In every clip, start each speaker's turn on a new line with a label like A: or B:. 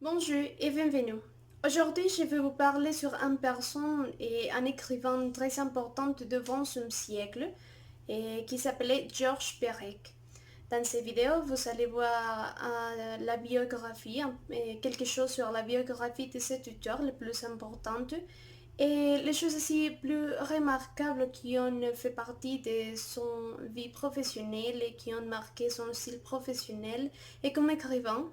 A: Bonjour et bienvenue. Aujourd'hui, je vais vous parler sur une personne et un écrivain très important devant son siècle et qui s'appelait Georges Perec. Dans ces vidéos, vous allez voir la biographie, quelque chose sur la biographie de cet auteur le plus importante et les choses aussi plus remarquables qui ont fait partie de son vie professionnelle et qui ont marqué son style professionnel et comme écrivain.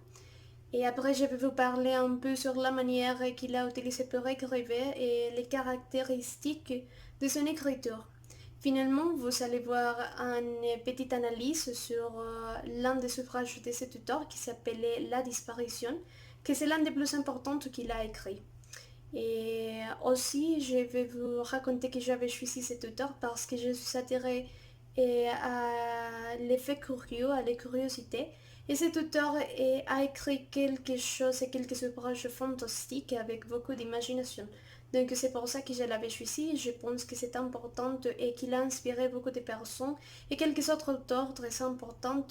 A: Et après, je vais vous parler un peu sur la manière qu'il a utilisé pour écrire et les caractéristiques de son écriture. Finalement, vous allez voir une petite analyse sur l'un des ouvrages de cet auteur qui s'appelait La disparition, que c'est l'un des plus importants qu'il a écrit. Et aussi, je vais vous raconter que j'avais choisi cet auteur parce que je suis attirée à l'effet curieux, à la curiosité. Et cet auteur a écrit quelque chose et quelques ouvrages fantastiques avec beaucoup d'imagination. Donc c'est pour ça que je l'avais choisi. Je pense que c'est important et qu'il a inspiré beaucoup de personnes et quelques autres auteurs très importants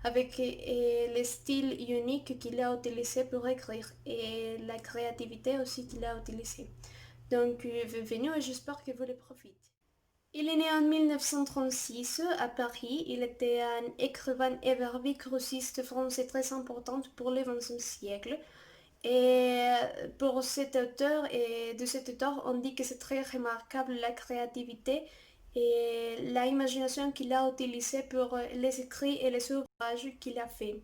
A: avec le style unique qu'il a utilisé pour écrire et la créativité aussi qu'il a utilisée. Donc, bienvenue et j'espère que vous le profitez. Il est né en 1936 à Paris. Il était un écrivain et verbicruciste français très important pour le XXe siècle. Et pour cet auteur et de cet auteur, on dit que c'est très remarquable la créativité et l'imagination qu'il a utilisée pour les écrits et les ouvrages qu'il a fait.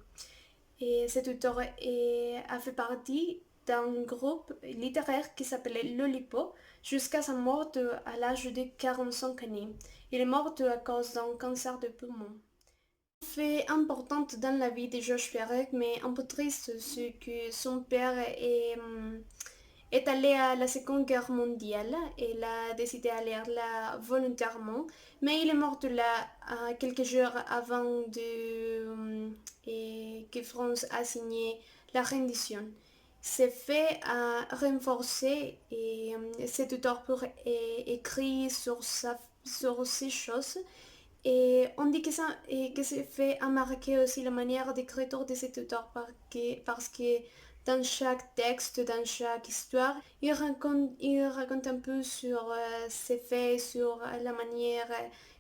A: Et cet auteur a fait partie d'un groupe littéraire qui s'appelait Lolipo jusqu'à sa mort à l'âge de 45 années. Il est mort à cause d'un cancer de poumon. Fait importante dans la vie de Georges Perec, mais un peu triste, c'est que son père est allé à la Seconde Guerre mondiale. Il a décidé d'aller là volontairement, mais il est mort là quelques jours avant que France a signé la rendition. C'est fait à renforcer cet auteur pour écrire sur ces choses et on dit que ça et que c'est fait à marquer aussi la manière d'écriture de cet auteur parce que dans chaque texte, dans chaque histoire, il raconte un peu sur ses faits, sur la manière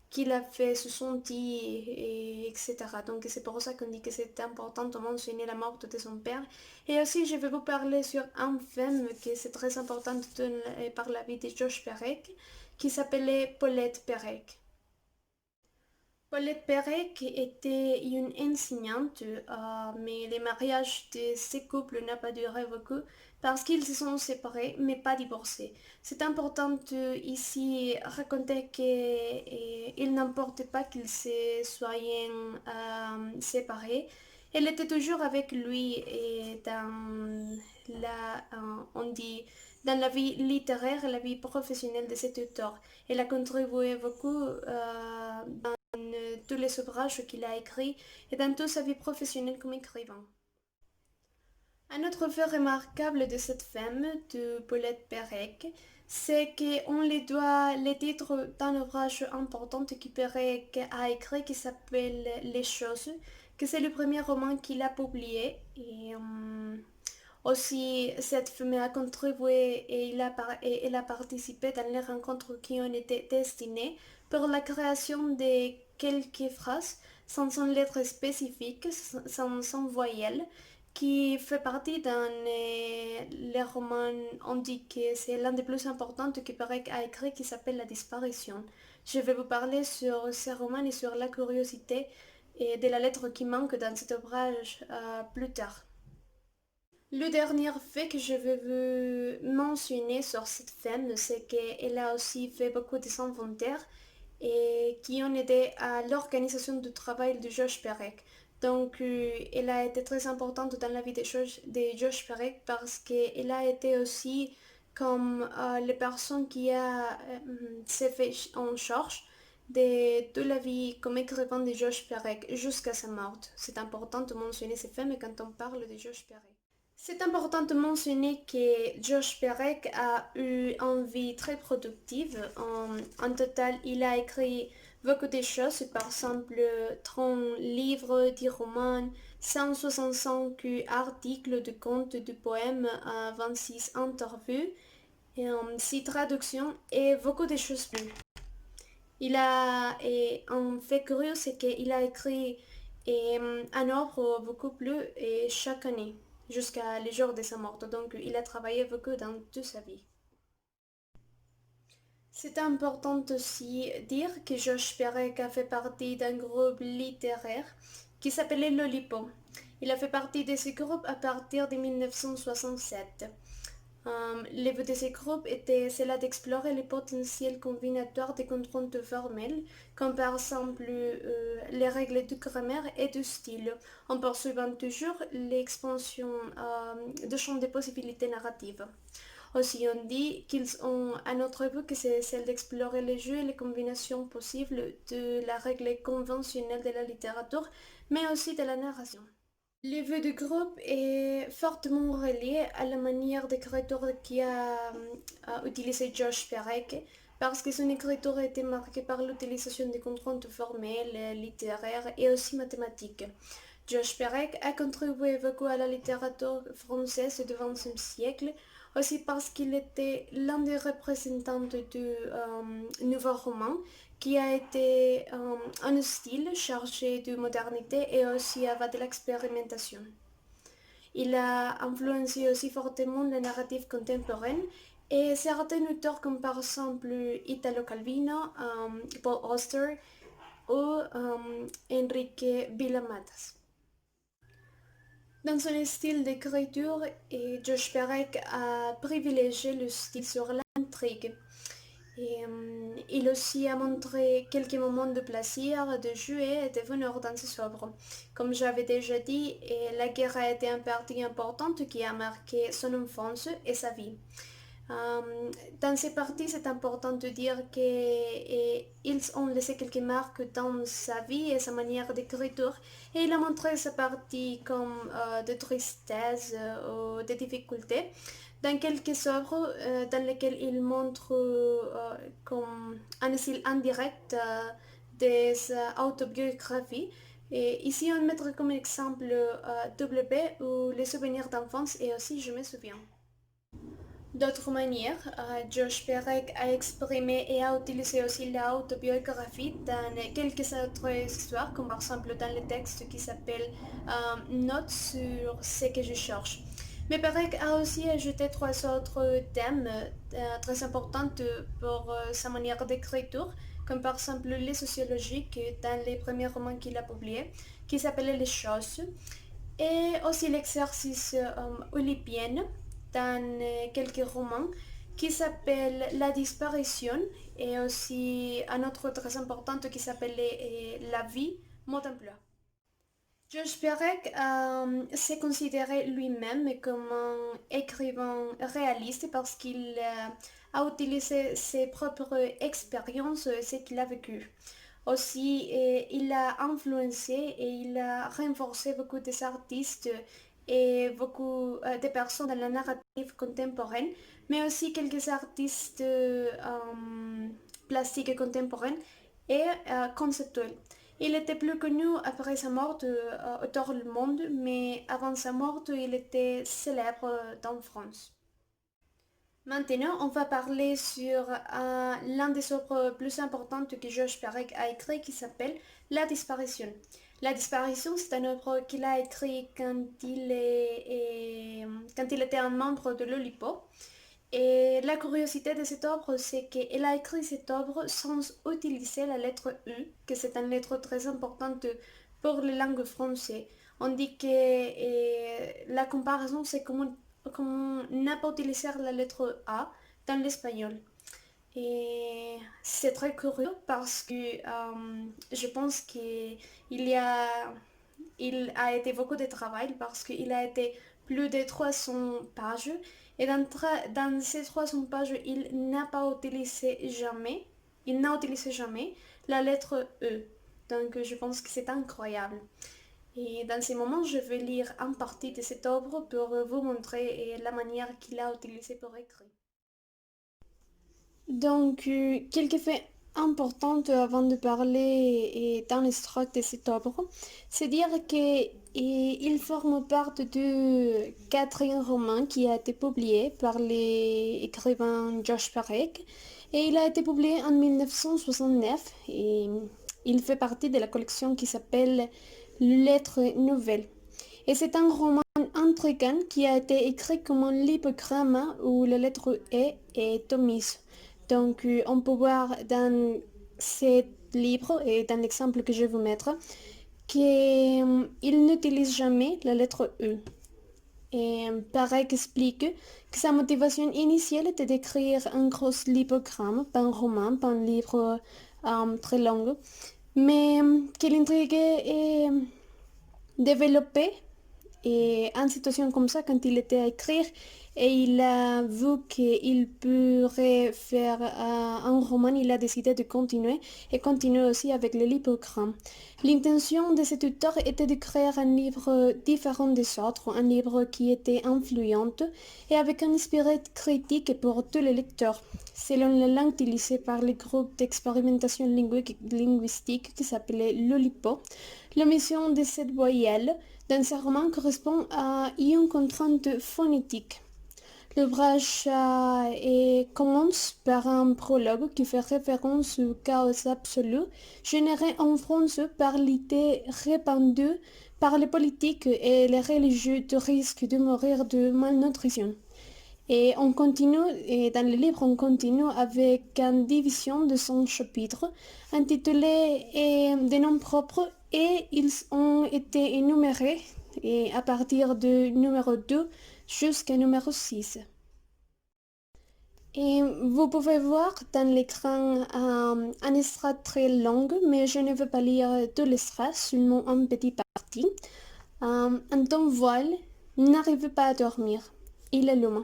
A: qu'il a fait se sentir, etc. Donc c'est pour ça qu'on dit que c'est important de mentionner la mort de son père. Et aussi, je vais vous parler sur un film qui est très important par la vie de Georges Perec, qui s'appelait Paulette Perec. Paulette Perec était une enseignante, mais le mariage de ces couples n'a pas duré beaucoup parce qu'ils se sont séparés, mais pas divorcés. C'est important ici raconter qu'il n'importe pas qu'ils se soient séparés. Elle était toujours avec lui et on dit, dans la vie littéraire et la vie professionnelle de cet auteur. Elle a contribué beaucoup tous les ouvrages qu'il a écrits et dans toute sa vie professionnelle comme écrivain. Un autre fait remarquable de cette femme, de Paulette Perec, c'est qu'on lui doit les titres d'un ouvrage important que Perec a écrit qui s'appelle Les choses, que c'est le premier roman qu'il a publié. Et aussi, cette femme a contribué et elle a participé dans les rencontres qui ont été destinées pour la création de quelques phrases sans une lettre spécifique, sans voyelle, qui fait partie d'un les romans, on dit que c'est l'un des plus importants que Perec a écrit qui s'appelle La disparition. Je vais vous parler sur ces romans et sur la curiosité et de la lettre qui manque dans cet ouvrage plus tard. Le dernier fait que je veux vous mentionner sur cette femme, c'est qu'elle a aussi fait beaucoup de inventaires et qui ont aidé à l'organisation du travail de Josh Perec. Donc, elle a été très importante dans la vie de Josh Perec parce qu'elle a été aussi comme les personnes qui s'est fait en charge de toute la vie comme écrivain de Josh Perec jusqu'à sa mort. C'est important de mentionner ces femmes quand on parle de Josh Perec. C'est important de mentionner que Josh Perec a eu une vie très productive. En total, il a écrit beaucoup de choses, par exemple 30 livres, 10 romans, 165 articles de contes, de poèmes, 26 interviews, et, 6 traductions et beaucoup de choses plus. Et un fait curieux, c'est qu'il a écrit un œuvre beaucoup plus chaque année, jusqu'à les jours de sa mort. Donc, il a travaillé beaucoup dans toute sa vie. C'est important aussi dire que Josh Perec a fait partie d'un groupe littéraire qui s'appelait Lolipo. Il a fait partie de ce groupe à partir de 1967. Le but de ce groupe était cela d'explorer les potentiels combinatoires des contraintes formelles, comme par exemple les règles de grammaire et de style, en poursuivant toujours l'expansion de champ des possibilités narratives. Aussi, on dit qu'ils ont un autre but que c'est celle d'explorer les jeux et les combinaisons possibles de la règle conventionnelle de la littérature, mais aussi de la narration. Le vœu du groupe est fortement relié à la manière d'écriture qu'a utilisé Josh Perec, parce que son écriture a été marquée par l'utilisation des contraintes formelles, littéraires et aussi mathématiques. Josh Perec a contribué beaucoup à la littérature française du XXe siècle, aussi parce qu'il était l'un des représentants du nouveau roman, qui a été un style chargé de modernité et aussi avec de l'expérimentation. Il a influencé aussi fortement la narrative contemporaine et certains auteurs comme par exemple Italo Calvino, Paul Auster ou Enrique Villamatas. Dans son style d'écriture, Josh Perec a privilégié le style sur l'intrigue. Il aussi a montré quelques moments de plaisir, de jouer et de bonheur dans ses œuvres. Comme j'avais déjà dit, la guerre a été une partie importante qui a marqué son enfance et sa vie. Dans ces parties, c'est important de dire qu'ils ont laissé quelques marques dans sa vie et sa manière d'écriture, et il a montré sa partie comme de tristesse ou de difficultés dans quelques œuvres dans lesquelles il montre comme un style indirect des autobiographies. Et ici, on mettra comme exemple WB ou les souvenirs d'enfance et aussi Je me souviens. D'autres manières, Josh Perec a exprimé et a utilisé aussi l'autobiographie dans quelques autres histoires, comme par exemple dans le texte qui s'appelle Notes sur ce que je cherche. Mais Perec a aussi ajouté trois autres thèmes très importants pour sa manière d'écriture, comme par exemple les sociologiques dans les premiers romans qu'il a publiés, qui s'appelaient Les choses, et aussi l'exercice olympien dans quelques romans qui s'appelle La disparition et aussi un autre très important qui s'appelle La vie, mot d'emploi. Josh Perec s'est considéré lui-même comme un écrivain réaliste parce qu'il a utilisé ses propres expériences, ce qu'il a vécu. Aussi, il a influencé et il a renforcé beaucoup des artistes et beaucoup de personnes dans la narrative contemporaine, mais aussi quelques artistes plastiques contemporains et conceptuels. Il était plus connu après sa mort autour du monde, mais avant sa mort, il était célèbre dans France. Maintenant, on va parler sur l'un des œuvres plus importantes que Josh Perec a écrit qui s'appelle La disparition. La disparition, c'est une œuvre qu'il a écrit quand il était un membre de l'Olipo. Et la curiosité de cette œuvre, c'est qu'il a écrit cette œuvre sans utiliser la lettre U, que c'est une lettre très importante pour les langues françaises. On dit que la comparaison, c'est comme on n'a pas utilisé la lettre A dans l'espagnol. Et c'est très curieux parce que je pense il a été beaucoup de travail parce qu'il a été plus de 300 pages et dans ces 300 pages, il n'a utilisé jamais la lettre E. Donc je pense que c'est incroyable. Et dans ces moments, je vais lire une partie de cette œuvre pour vous montrer la manière qu'il a utilisée pour écrire. Donc, quelques faits importants avant de parler dans l'extrait de cette œuvre, c'est dire qu'il et il forme part du quatrième roman qui a été publié par l'écrivain Josh Perek et il a été publié en 1969 et il fait partie de la collection qui s'appelle Lettres nouvelles. Et c'est un roman intrigant qui a été écrit comme un lipogramme où la lettre E est omise. Donc on peut voir dans ce livre et dans l'exemple que je vais vous mettre qu'il n'utilise jamais la lettre E. Et Parek explique que sa motivation initiale était d'écrire un gros lipogramme, pas un roman, pas un livre très long, mais que l'intrigue est développée et en situation comme ça, quand il était à écrire et il a vu qu'il pourrait faire un roman, il a décidé de continuer et continuer aussi avec le lipogramme. L'intention de cet auteur était de créer un livre différent des autres, un livre qui était influent et avec un esprit critique pour tous les lecteurs, selon la langue utilisée par le groupe d'expérimentation linguistique qui s'appelait Lolipo. L'omission de cette voyelle dans ce roman correspond à une contrainte phonétique. L'ouvrage commence par un prologue qui fait référence au chaos absolu généré en France par l'idée répandue par les politiques et les religieux du risque de mourir de malnutrition. Et on continue, et dans le livre, on continue avec une division de son chapitre intitulé des noms propres et ils ont été énumérés et à partir du numéro 2 jusqu'au numéro 6. Et vous pouvez voir dans l'écran un extrait très long, mais je ne veux pas lire tout l'extrait, seulement une petite partie. Un tom voile n'arrive pas à dormir. Il allume.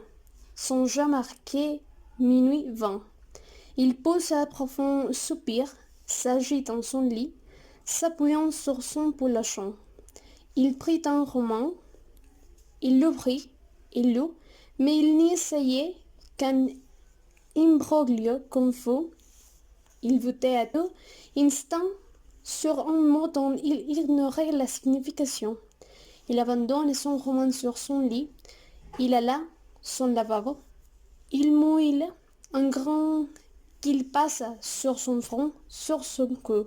A: Son jeu marqué minuit 20. Il pousse un profond soupir, s'agite dans son lit, s'appuyant sur son poulachon. Il prit un roman, il l'ouvrit, il lut, mais il n'y essayait qu'un imbroglio confus. Il votait à tout instant sur un mot dont il ignorait la signification. Il abandonne son roman sur son lit, il alla son lavabo, il mouille un grand qu'il passa sur son front, sur son cou.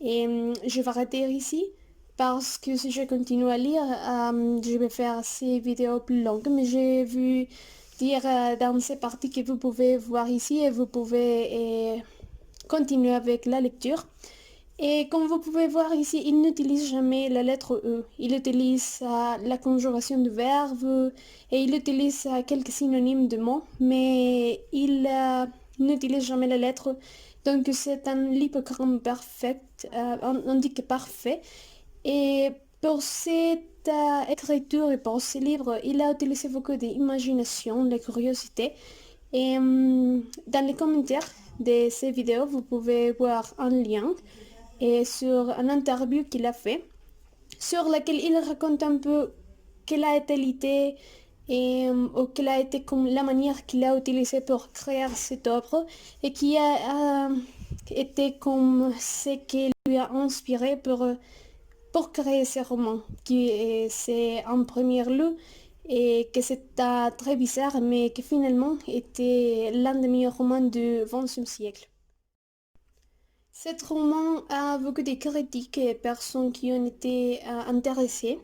A: Et je vais arrêter ici parce que si je continue à lire, je vais faire ces vidéos plus longues, mais j'ai vu dire dans ces parties que vous pouvez voir ici et vous pouvez continuer avec la lecture. Et comme vous pouvez voir ici, il n'utilise jamais la lettre E. Il utilise la conjuration du verbe et il utilise quelques synonymes de mots, mais il n'utilise jamais la lettre. Donc c'est un lipogramme parfait, on dit que parfait. Et pour cette écriture et pour ce livre, il a utilisé beaucoup d'imagination, de curiosité. Et dans les commentaires de ces vidéos, vous pouvez voir un lien et sur une interview qu'il a fait, sur laquelle il raconte un peu quelle a été l'idée ou quelle a été comme la manière qu'il a utilisée pour créer cette œuvre et qui a été comme ce qui lui a inspiré pour créer ce roman, qui c'est en premier lieu et que c'était très bizarre, mais qui finalement était l'un des meilleurs romans du XXe siècle. Cet roman a beaucoup de critiques et personnes qui ont été intéressées,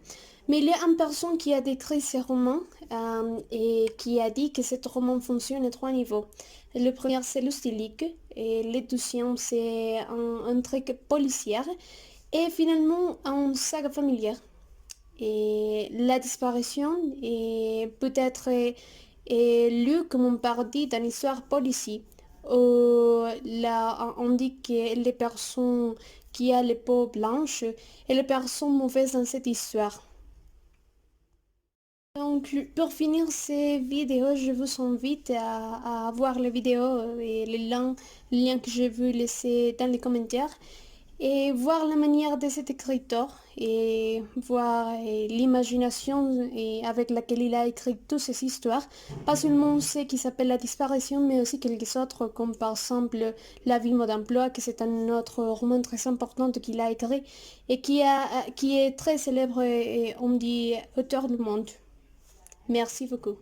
A: mais il y a une personne qui a décrit ce roman et qui a dit que ce roman fonctionne à trois niveaux. Le premier, c'est le stylique, et le deuxième, c'est un truc policier, et finalement, un saga familière. Et la disparition est peut-être lue comme une parodie d'une histoire policière. Là, on dit que les personnes qui ont les peaux blanches et les personnes mauvaises dans cette histoire. Donc, pour finir ces vidéos, je vous invite à voir les vidéos et les liens que je vais laisser dans les commentaires. et voir la manière de cet écriteur et voir l'imagination avec laquelle il a écrit toutes ces histoires. Pas seulement ce qui s'appelle La disparition, mais aussi quelques autres, comme par exemple La vie mode emploi, que c'est un autre roman très important qu'il a écrit et qui est très célèbre et on dit auteur du monde. Merci beaucoup.